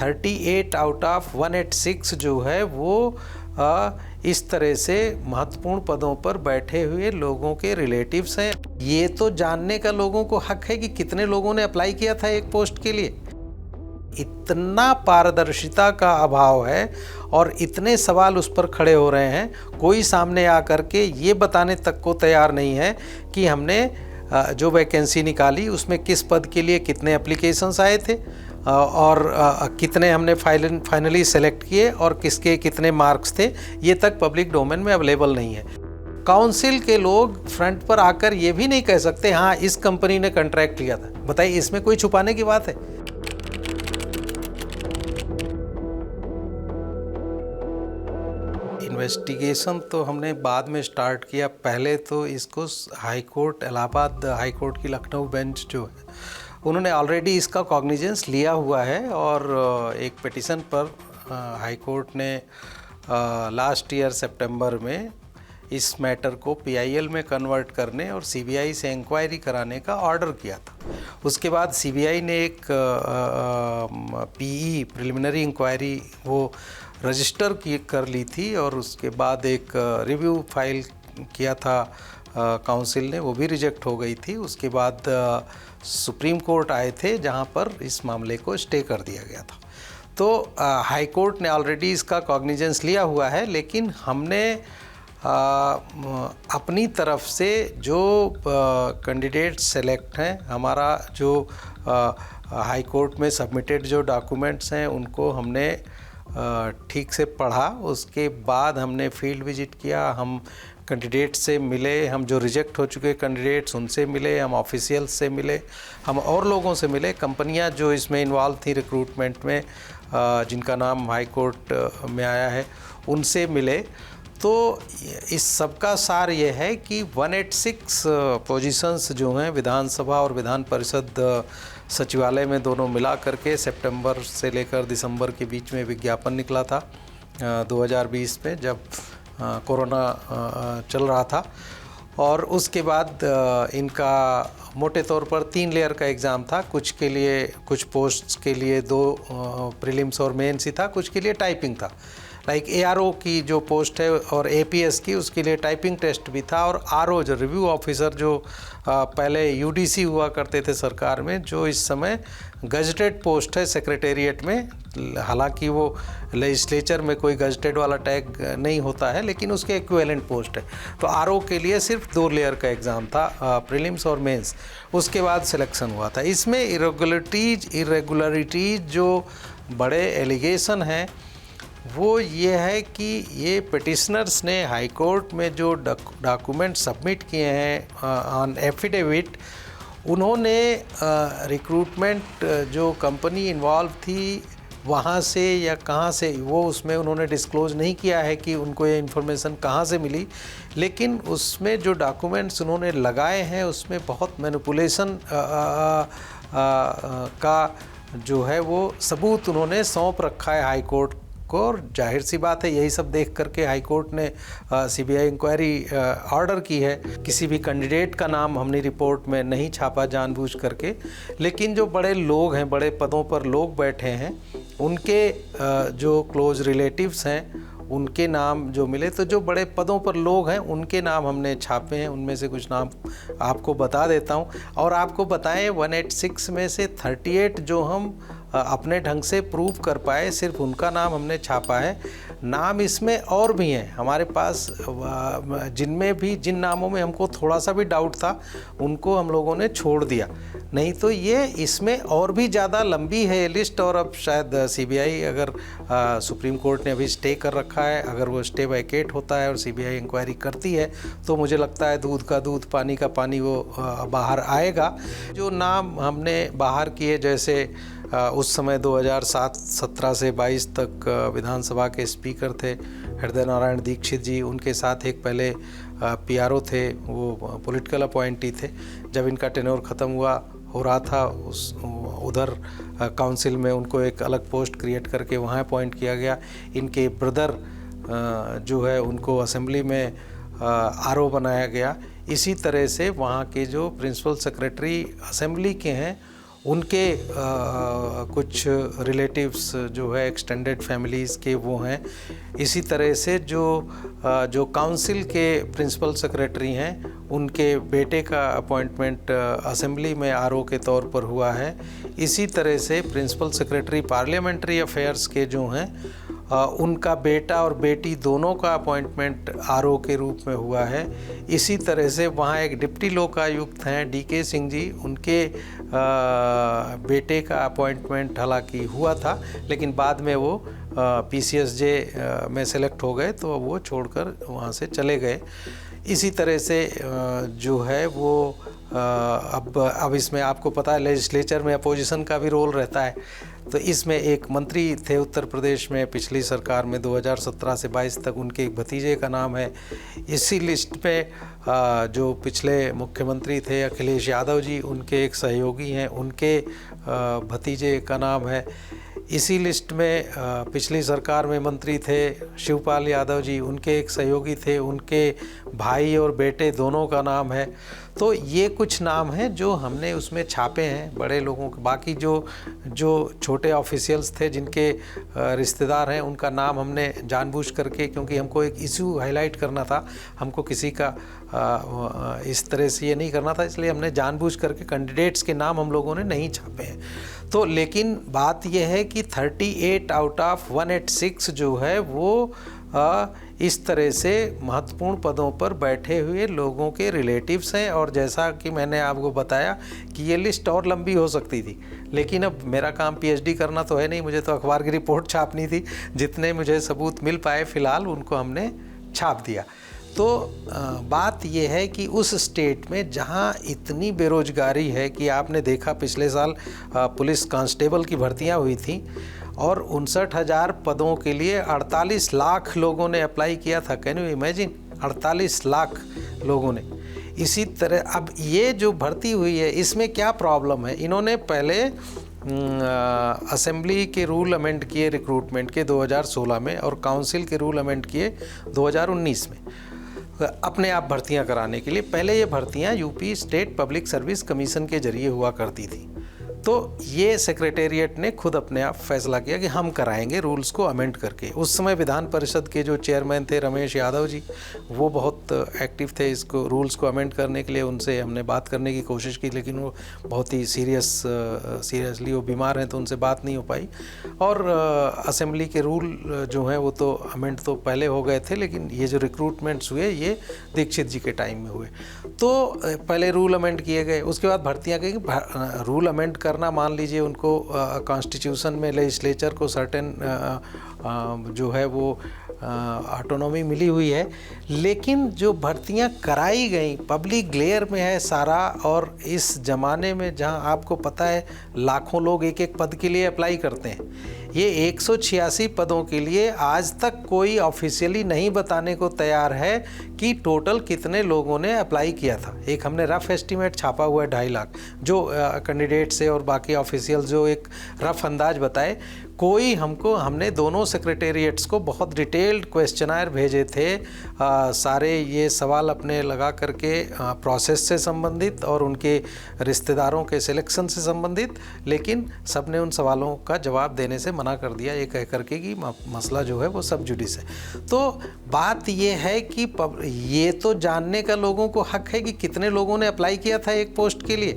38 out of 186 जो है वो इस तरह से महत्वपूर्ण पदों पर बैठे हुए लोगों के रिलेटिव्स हैं। ये तो जानने का लोगों को हक है कि कितने लोगों ने अप्लाई किया था एक पोस्ट के लिए। इतना पारदर्शिता का अभाव है और इतने सवाल उस पर खड़े हो रहे हैं, कोई सामने आकर के ये बताने तक को तैयार नहीं है कि हमने जो वैकेंसी निकाली उसमें किस पद के लिए कितने एप्लीकेशंस आए थे और कितने हमने फाइनली सेलेक्ट किए और किसके कितने मार्क्स थे, ये तक पब्लिक डोमेन में अवेलेबल नहीं है। काउंसिल के लोग फ्रंट पर आकर ये भी नहीं कह सकते हाँ इस कंपनी ने कॉन्ट्रैक्ट लिया था। बताइए, इसमें कोई छुपाने की बात है? इन्वेस्टिगेशन तो हमने बाद में स्टार्ट किया। पहले तो इसको high court, Allahabad high court की लखनऊ बेंच जो है उन्होंने ऑलरेडी इसका कॉग्निजेंस लिया हुआ है और एक पिटीशन पर हाई कोर्ट ने लास्ट ईयर सितंबर में इस मैटर को पीआईएल में कन्वर्ट करने और सीबीआई से इंक्वायरी कराने का ऑर्डर किया था। उसके बाद सीबीआई ने एक पीई प्रिलिमिनरी इंक्वायरी वो रजिस्टर कर ली थी और उसके बाद एक रिव्यू फाइल किया था काउंसिल ने, वो भी रिजेक्ट हो गई थी। उसके बाद सुप्रीम कोर्ट आए थे जहां पर इस मामले को स्टे कर दिया गया था। तो हाई कोर्ट ने ऑलरेडी इसका कॉग्निजेंस लिया हुआ है, लेकिन हमने अपनी तरफ से जो कैंडिडेट सेलेक्ट हैं, हमारा जो हाई कोर्ट में सबमिटेड जो डॉक्यूमेंट्स हैं उनको हमने ठीक से पढ़ा। उसके बाद हमने फील्ड विजिट किया, हम कैंडिडेट से मिले, हम जो रिजेक्ट हो चुके कैंडिडेट्स उनसे मिले, हम ऑफिशियल्स से मिले, हम और लोगों से मिले, कंपनियां जो इसमें इन्वॉल्व थी रिक्रूटमेंट में जिनका नाम हाई कोर्ट में आया है उनसे मिले। तो इस सब का सार ये है कि 186 पोजीशंस जो हैं विधानसभा और विधान परिषद सचिवालय में दोनों मिला करके सितंबर से लेकर दिसंबर के बीच में विज्ञापन निकला था 2020 में, जब कोरोना चल रहा था। और उसके बाद इनका मोटे तौर पर 3 लेयर का एग्ज़ाम था। कुछ के लिए, कुछ पोस्ट्स के लिए 2 प्रीलिम्स और मेंस ही था, कुछ के लिए टाइपिंग था। लाइक एआरओ की जो पोस्ट है और एपीएस की, उसके लिए टाइपिंग टेस्ट भी था। और आरओ जो रिव्यू ऑफिसर जो पहले यूडीसी हुआ करते थे सरकार में, जो इस समय गजटेड पोस्ट है सेक्रेटेरिएट में, हालांकि वो लेजिस्लेचर में कोई गजटेड वाला टैग नहीं होता है, लेकिन उसके इक्विवेलेंट पोस्ट है। तो आरओ के लिए सिर्फ 2 लेयर का एग्ज़ाम था, प्रीलिम्स और मेंस। उसके बाद सिलेक्शन हुआ था। इसमें इरेगुलरिटीज जो बड़े एलिगेशन हैं वो ये है कि ये पिटिशनर्स ने हाई कोर्ट में जो डॉक्यूमेंट सबमिट किए हैं ऑन एफिडेविट, उन्होंने रिक्रूटमेंट जो कंपनी इन्वॉल्व थी वहाँ से या कहाँ से, वो उसमें उन्होंने डिस्क्लोज़ नहीं किया है कि उनको ये इन्फॉर्मेशन कहाँ से मिली। लेकिन उसमें जो डॉक्यूमेंट्स उन्होंने लगाए हैं उसमें बहुत मैनिपुलेशन का जो है वो सबूत उन्होंने सौंप रखा है हाई कोर्ट को। और जाहिर सी बात है, यही सब देख करके हाई कोर्ट ने सीबीआई इंक्वायरी ऑर्डर की है। किसी भी कैंडिडेट का नाम हमने रिपोर्ट में नहीं छापा जानबूझ करके, लेकिन जो बड़े लोग हैं, बड़े पदों पर लोग बैठे हैं, उनके जो क्लोज रिलेटिव्स हैं उनके नाम जो मिले। तो जो बड़े पदों पर लोग हैं उनके नाम हमने छापे हैं। उनमें से कुछ नाम आपको बता देता हूं। और आपको बताएं, 186 में से 38 जो हम अपने ढंग से प्रूव कर पाए, सिर्फ उनका नाम हमने छापा है। नाम इसमें और भी हैं हमारे पास, जिन नामों में हमको थोड़ा सा भी डाउट था उनको हम लोगों ने छोड़ दिया। नहीं तो ये इसमें और भी ज़्यादा लंबी है ये लिस्ट। और अब शायद सीबीआई, अगर सुप्रीम कोर्ट ने अभी स्टे कर रखा है, अगर वो स्टे वैकेट होता है और सीबीआई इंक्वायरी करती है तो मुझे लगता है दूध का दूध पानी का पानी वो बाहर आएगा। जो नाम हमने बाहर किए, जैसे उस समय 2017 से 22 तक विधानसभा के स्पीकर थे हृदय नारायण दीक्षित जी, उनके साथ एक पहले पीआरओ थे, वो पॉलिटिकल अपॉइंटी थे। जब इनका टेन्योर ख़त्म हो रहा था उधर काउंसिल में उनको एक अलग पोस्ट क्रिएट करके वहाँ अपॉइंट किया गया। इनके ब्रदर जो है उनको असेंबली में आरओ बनाया गया। इसी तरह से वहाँ के जो प्रिंसिपल सेक्रेटरी असेंबली के हैं उनके कुछ रिलेटिव्स जो है एक्सटेंडेड फैमिलीज़ के वो हैं। इसी तरह से जो काउंसिल के प्रिंसिपल सेक्रेटरी हैं उनके बेटे का अपॉइंटमेंट असेंबली में आरओ के तौर पर हुआ है। इसी तरह से प्रिंसिपल सेक्रेटरी पार्लियामेंट्री अफेयर्स के जो हैं उनका बेटा और बेटी दोनों का अपॉइंटमेंट आरओ के रूप में हुआ है। इसी तरह से वहाँ एक डिप्टी लोकायुक्त हैं डीके सिंह जी, उनके बेटे का अपॉइंटमेंट हालांकि हुआ था लेकिन बाद में वो पीसीएसजे में सेलेक्ट हो गए तो वो छोड़कर वहाँ से चले गए। इसी तरह से जो है वो अब इसमें आपको पता है लेजिस्लेचर में अपोजिशन का भी रोल रहता है। तो इसमें एक मंत्री थे उत्तर प्रदेश में पिछली सरकार में 2017 से 22 तक, उनके एक भतीजे का नाम है। इसी लिस्ट में जो पिछले मुख्यमंत्री थे अखिलेश यादव जी, उनके एक सहयोगी हैं, उनके भतीजे का नाम है। इसी लिस्ट में पिछली सरकार में मंत्री थे शिवपाल यादव जी, उनके एक सहयोगी थे, उनके भाई और बेटे दोनों का नाम है। तो ये कुछ नाम हैं जो हमने उसमें छापे हैं बड़े लोगों के। बाकी जो छोटे ऑफिशियल्स थे जिनके रिश्तेदार हैं उनका नाम हमने जानबूझ करके, क्योंकि हमको एक इशू हाईलाइट करना था, हमको किसी का इस तरह से ये नहीं करना था, इसलिए हमने जानबूझ करके कैंडिडेट्स के नाम हम लोगों ने नहीं छापे हैं। तो लेकिन बात यह है कि 38 आउट ऑफ 186 जो है वो इस तरह से महत्वपूर्ण पदों पर बैठे हुए लोगों के रिलेटिव्स हैं। और जैसा कि मैंने आपको बताया कि ये लिस्ट और लंबी हो सकती थी, लेकिन अब मेरा काम पीएचडी करना तो है नहीं, मुझे तो अखबार की रिपोर्ट छापनी थी। जितने मुझे सबूत मिल पाए फ़िलहाल उनको हमने छाप दिया। तो बात यह है कि उस स्टेट में जहां इतनी बेरोजगारी है कि आपने देखा पिछले साल पुलिस कांस्टेबल की भर्तियां हुई थी और 59,000 पदों के लिए 48 लाख लोगों ने अप्लाई किया था। कैन यू इमेजिन, 48 लाख लोगों ने। इसी तरह अब ये जो भर्ती हुई है इसमें क्या प्रॉब्लम है, इन्होंने पहले असेंबली के रूल अमेंड किए रिक्रूटमेंट के 2016 में और काउंसिल के रूल अमेंड किए 2019 में अपने आप भर्तियां कराने के लिए। पहले ये भर्तियां UP state public service commission के जरिए हुआ करती थी। तो ये सेक्रेटेरिएट ने खुद अपने आप फैसला किया कि हम कराएंगे रूल्स को अमेंड करके। उस समय विधान परिषद के जो चेयरमैन थे रमेश यादव जी, वो बहुत एक्टिव थे इसको रूल्स को अमेंड करने के लिए। उनसे हमने बात करने की कोशिश की लेकिन वो बहुत ही सीरियसली वो बीमार हैं तो उनसे बात नहीं हो पाई। और असेंबली के रूल जो हैं वो तो अमेंड तो पहले हो गए थे, लेकिन ये जो रिक्रूटमेंट्स हुए ये दीक्षित जी के टाइम में हुए। तो पहले रूल अमेंड किए गए, उसके बाद भर्तियाँ गई। रूल अमेंड करना, मान लीजिए उनको कॉन्स्टिट्यूशन में लेजिस्लेचर को सर्टेन जो है वो ऑटोनॉमी मिली हुई है, लेकिन जो भर्तियां कराई गई पब्लिक ग्लेयर में है सारा। और इस ज़माने में जहां आपको पता है लाखों लोग एक एक पद के लिए अप्लाई करते हैं, ये 186 पदों के लिए आज तक कोई ऑफिशियली नहीं बताने को तैयार है कि टोटल कितने लोगों ने अप्लाई किया था। एक हमने रफ एस्टीमेट छापा हुआ है 2.5 लाख, जो कैंडिडेट से और बाकी ऑफिशियल जो एक रफ अंदाज बताए। हमने दोनों सेक्रेटेरिएट्स को बहुत डिटेल्ड क्वेश्चनायर भेजे थे, सारे ये सवाल अपने लगा करके प्रोसेस से संबंधित और उनके रिश्तेदारों के सिलेक्शन से संबंधित, लेकिन सबने उन सवालों का जवाब देने से मना कर दिया ये कह करके कि मसला जो है वो सब जुडिस है। तो बात ये है कि ये तो जानने का लोगों को हक है कि कितने लोगों ने अप्लाई किया था एक पोस्ट के लिए।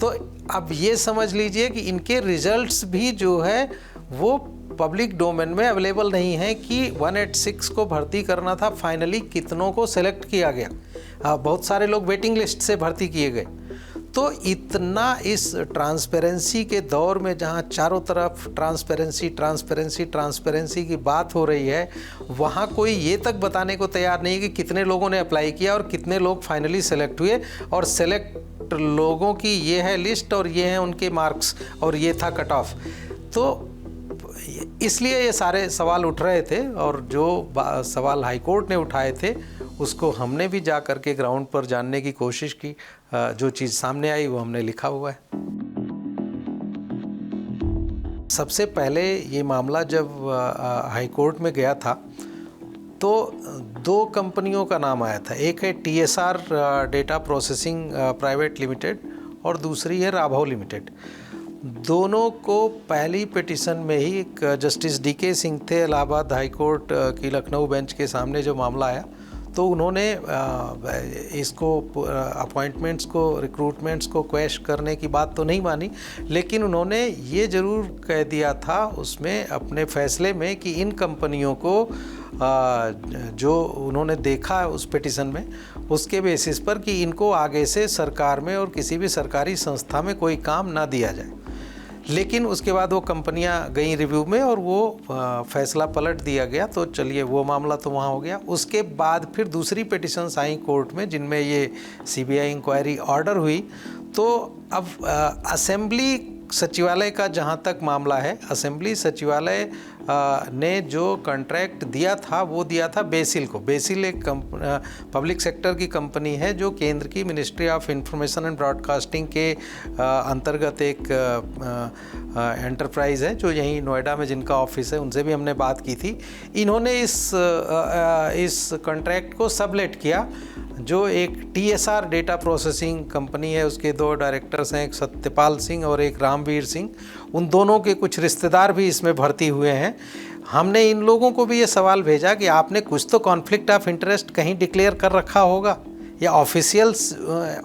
तो अब ये समझ लीजिए कि इनके रिजल्ट्स भी जो है वो पब्लिक डोमेन में अवेलेबल नहीं है कि 186 को भर्ती करना था, फाइनली कितनों को सेलेक्ट किया गया। बहुत सारे लोग वेटिंग लिस्ट से भर्ती किए गए। तो इतना इस ट्रांसपेरेंसी के दौर में जहाँ चारों तरफ ट्रांसपेरेंसी की बात हो रही है, वहाँ कोई ये तक बताने को तैयार नहीं है कि कितने लोगों ने अप्लाई किया और कितने लोग फाइनली सेलेक्ट हुए। और सेलेक्ट लोगों की ये है लिस्ट और ये हैं उनके मार्क्स और ये था कट ऑफ। तो इसलिए ये सारे सवाल उठ रहे थे और जो सवाल हाईकोर्ट ने उठाए थे उसको हमने भी जा कर के ग्राउंड पर जानने की कोशिश की। जो चीज़ सामने आई वो हमने लिखा हुआ है। सबसे पहले ये मामला जब हाईकोर्ट में गया था तो 2 कंपनियों का नाम आया था। एक है TSR data processing private limited और दूसरी है राघव लिमिटेड। दोनों को पहली पिटीशन में ही एक जस्टिस डीके सिंह थे इलाहाबाद हाई कोर्ट की लखनऊ बेंच के सामने जो मामला आया, तो उन्होंने इसको अपॉइंटमेंट्स को, रिक्रूटमेंट्स को क्वैश करने की बात तो नहीं मानी, लेकिन उन्होंने ये ज़रूर कह दिया था उसमें अपने फैसले में कि इन कंपनियों को जो उन्होंने देखा उस पिटीशन में, उसके बेसिस पर कि इनको आगे से सरकार में और किसी भी सरकारी संस्था में कोई काम ना दिया जाए। लेकिन उसके बाद वो कंपनियां गई रिव्यू में और वो फैसला पलट दिया गया। तो चलिए वो मामला तो वहाँ हो गया। उसके बाद फिर दूसरी पिटिशन्स आई कोर्ट में जिनमें ये सीबीआई इंक्वायरी ऑर्डर हुई। तो अब असेंबली सचिवालय का जहाँ तक मामला है, असेंबली सचिवालय ने जो कॉन्ट्रैक्ट दिया था वो दिया था बेसिल को। बेसिल एक पब्लिक सेक्टर की कंपनी है जो केंद्र की ministry of information and broadcasting के अंतर्गत एक एंटरप्राइज़ है जो यहीं नोएडा में जिनका ऑफिस है, उनसे भी हमने बात की थी। इन्होंने इस कॉन्ट्रैक्ट को सबलेट किया। जो एक TSR डेटा प्रोसेसिंग कंपनी है, उसके 2 डायरेक्टर्स हैं, एक सत्यपाल सिंह और एक रामवीर सिंह। उन दोनों के कुछ रिश्तेदार भी इसमें भर्ती हुए हैं। हमने इन लोगों को भी ये सवाल भेजा कि आपने कुछ तो कॉन्फ्लिक्ट ऑफ इंटरेस्ट कहीं डिक्लेयर कर रखा होगा, या ऑफिशियल्स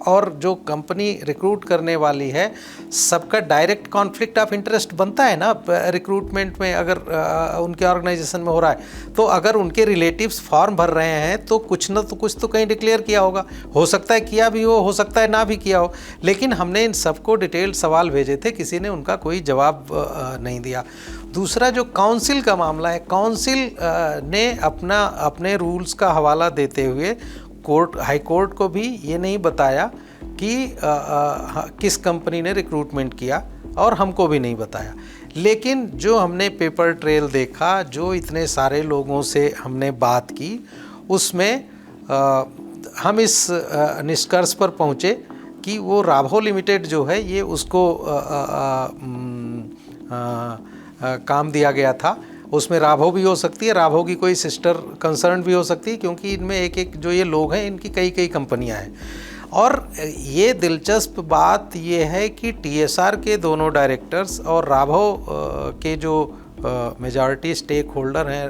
और जो कंपनी रिक्रूट करने वाली है सबका डायरेक्ट कॉन्फ्लिक्ट ऑफ इंटरेस्ट बनता है ना रिक्रूटमेंट में, अगर उनके ऑर्गेनाइजेशन में हो रहा है। तो अगर उनके रिलेटिव्स फॉर्म भर रहे हैं तो कुछ न तो कुछ तो कहीं डिक्लेयर किया होगा। हो सकता है किया भी हो सकता है ना भी किया हो। लेकिन हमने इन सबको डिटेल्ड सवाल भेजे थे, किसी ने उनका कोई जवाब नहीं दिया। दूसरा जो काउंसिल का मामला है, काउंसिल ने अपने रूल्स का हवाला देते हुए हाई कोर्ट को भी ये नहीं बताया कि किस कंपनी ने रिक्रूटमेंट किया, और हमको भी नहीं बताया। लेकिन जो हमने पेपर ट्रेल देखा, जो इतने सारे लोगों से हमने बात की, उसमें हम इस निष्कर्ष पर पहुँचे कि वो राभो लिमिटेड जो है ये उसको काम दिया गया था। उसमें राभो भी हो सकती है, राभो की कोई सिस्टर कंसर्न भी हो सकती है, क्योंकि इनमें एक जो ये लोग हैं इनकी कई कंपनियां हैं। और ये दिलचस्प बात ये है कि TSR के दोनों डायरेक्टर्स और राभो के जो मेजॉरिटी स्टेक होल्डर हैं,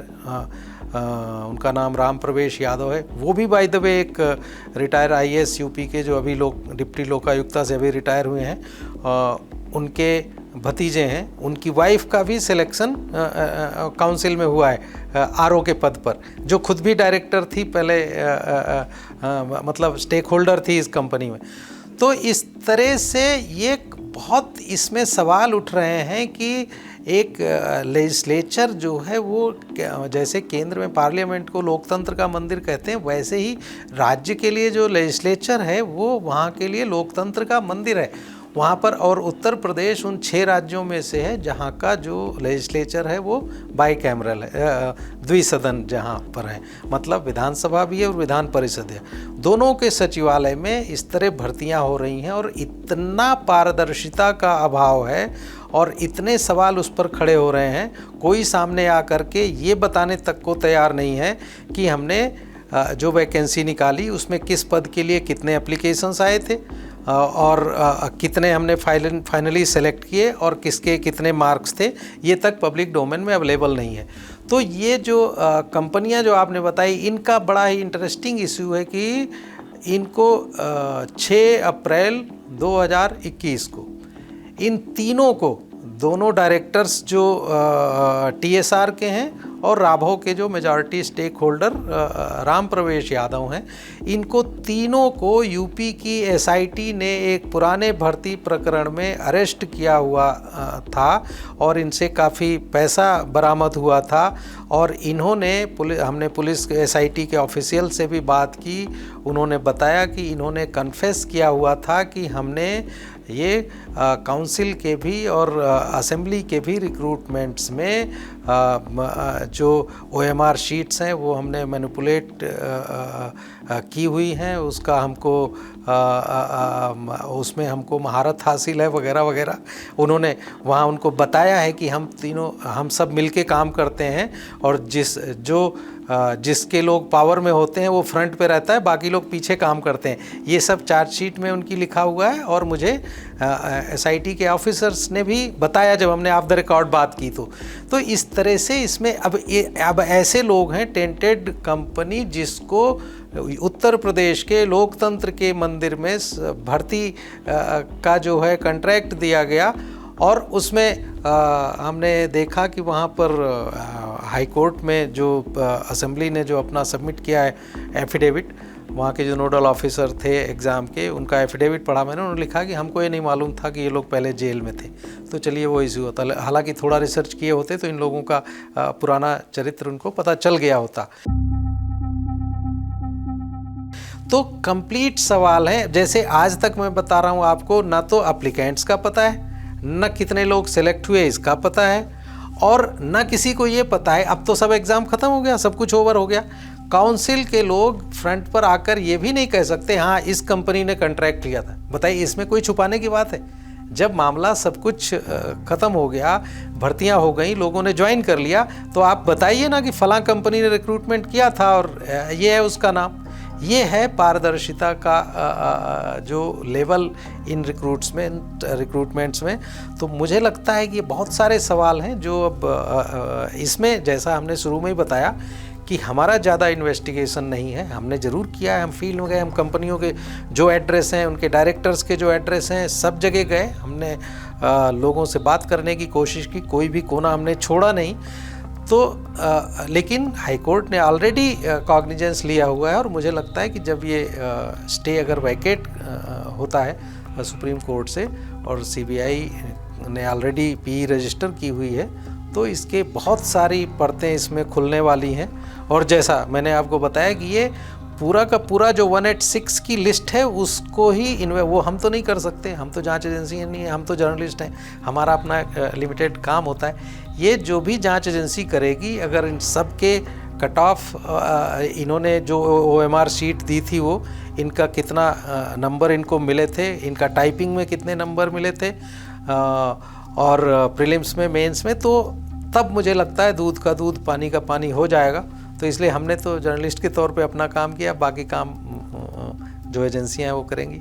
उनका नाम राम प्रवेश यादव है, वो भी बाय द वे एक रिटायर IAS यूपी के जो अभी डिप्टी लोकायुक्ता से अभी रिटायर हुए हैं, उनके भतीजे हैं। उनकी वाइफ का भी सिलेक्शन काउंसिल में हुआ है RO के पद पर, जो खुद भी डायरेक्टर थी पहले, मतलब स्टेक होल्डर थी इस कंपनी में। तो इस तरह से ये बहुत इसमें सवाल उठ रहे हैं कि एक लेजिस्लेचर जो है वो, जैसे केंद्र में पार्लियामेंट को लोकतंत्र का मंदिर कहते हैं, वैसे ही राज्य के लिए जो लेजिस्लेचर है वो वहाँ के लिए लोकतंत्र का मंदिर है वहाँ पर। और उत्तर प्रदेश उन 6 राज्यों में से है जहाँ का जो लेजिस्लेचर है वो बाईकैमरल है, द्विसदन जहाँ पर है, मतलब विधानसभा भी है और विधान परिषद है। दोनों के सचिवालय में इस तरह भर्तियाँ हो रही हैं और इतना पारदर्शिता का अभाव है और इतने सवाल उस पर खड़े हो रहे हैं। कोई सामने आकर के ये बताने तक को तैयार नहीं है कि हमने जो वैकेंसी निकाली उसमें किस पद के लिए कितने एप्लीकेशंस आए थे और कितने हमने फाइनली सेलेक्ट किए और किसके कितने मार्क्स थे, ये तक पब्लिक डोमेन में अवेलेबल नहीं है। तो ये जो कंपनियां जो आपने बताई, इनका बड़ा ही इंटरेस्टिंग इशू है कि इनको 6 अप्रैल 2021 को इन तीनों को, दोनों डायरेक्टर्स जो TSR के हैं और राभो के जो मेजॉरिटी स्टेक होल्डर राम प्रवेश यादव हैं, इनको तीनों को यूपी की SIT ने एक पुराने भर्ती प्रकरण में अरेस्ट किया हुआ था और इनसे काफ़ी पैसा बरामद हुआ था। और इन्होंने हमने पुलिस SIT के ऑफिशियल से भी बात की, उन्होंने बताया कि इन्होंने कन्फेस किया हुआ था कि हमने ये काउंसिल के भी और असेंबली के भी रिक्रूटमेंट्स में जो OMR शीट्स हैं वो हमने मैनिपुलेट की हुई हैं, उसका हमको उसमें हमको महारत हासिल है वगैरह वगैरह। उन्होंने वहाँ उनको बताया है कि हम सब मिलके काम करते हैं और जिसके लोग पावर में होते हैं वो फ्रंट पे रहता है, बाकी लोग पीछे काम करते हैं। ये सब चार्जशीट में उनकी लिखा हुआ है और मुझे SIT के ऑफिसर्स ने भी बताया जब हमने ऑफ द रिकॉर्ड बात की। तो इस तरह से इसमें अब ऐसे लोग हैं, टेंटेड कंपनी जिसको उत्तर प्रदेश के लोकतंत्र के मंदिर में भर्ती का जो है कॉन्ट्रैक्ट दिया गया, और उसमें हमने देखा कि वहाँ पर हाई कोर्ट में जो असेंबली ने जो अपना सबमिट किया है एफिडेविट, वहाँ के जो नोडल ऑफिसर थे एग्ज़ाम के, उनका एफिडेविट पढ़ा मैंने। उन्होंने लिखा कि हमको ये नहीं मालूम था कि ये लोग पहले जेल में थे। तो चलिए वो इश्यू होता, हालांकि थोड़ा रिसर्च किए होते तो इन लोगों का पुराना चरित्र उनको पता चल गया होता। तो कंप्लीट सवाल है, जैसे आज तक मैं बता रहा हूँ आपको, ना तो एप्लीकेंट्स का पता है, न कितने लोग सिलेक्ट हुए इसका पता है, और न किसी को ये पता है। अब तो सब एग्ज़ाम ख़त्म हो गया, सब कुछ ओवर हो गया। काउंसिल के लोग फ्रंट पर आकर ये भी नहीं कह सकते हाँ इस कंपनी ने कॉन्ट्रैक्ट लिया था। बताइए, इसमें कोई छुपाने की बात है? जब मामला सब कुछ ख़त्म हो गया, भर्तियां हो गई, लोगों ने ज्वाइन कर लिया, तो आप बताइए ना कि फ़लाँ कंपनी ने रिक्रूटमेंट किया था और ये है उसका नाम। ये है पारदर्शिता का जो लेवल इन रिक्रूटमेंट्स में। तो मुझे लगता है कि बहुत सारे सवाल हैं जो अब इसमें, जैसा हमने शुरू में ही बताया कि हमारा ज़्यादा इन्वेस्टिगेशन नहीं है, हमने ज़रूर किया है, हम फील्ड में गए, हम कंपनियों के जो एड्रेस हैं, उनके डायरेक्टर्स के जो एड्रेस हैं, सब जगह गए, हमने लोगों से बात करने की कोशिश की, कोई भी कोना हमने छोड़ा नहीं। तो लेकिन हाई कोर्ट ने ऑलरेडी कॉग्निजेंस लिया हुआ है, और मुझे लगता है कि जब ये स्टे अगर वैकेट होता है सुप्रीम कोर्ट से और CBI ने ऑलरेडी PE रजिस्टर की हुई है, तो इसके बहुत सारी परतें इसमें खुलने वाली हैं। और जैसा मैंने आपको बताया कि ये पूरा का पूरा जो 186 की लिस्ट है उसको ही वो हम तो नहीं कर सकते, हम तो जांच एजेंसी नहीं है, हम तो जर्नलिस्ट हैं, हमारा अपना लिमिटेड काम होता है। ये जो भी जांच एजेंसी करेगी, अगर इन सब के कट ऑफ इन्होंने जो OMR शीट दी थी, वो इनका कितना नंबर इनको मिले थे, इनका टाइपिंग में कितने नंबर मिले थे, और प्रीलिम्स में, मेंस में, तो तब मुझे लगता है दूध का दूध पानी का पानी हो जाएगा। तो इसलिए हमने तो जर्नलिस्ट के तौर पे अपना काम किया, बाकी काम जो एजेंसियां हैं वो करेंगी।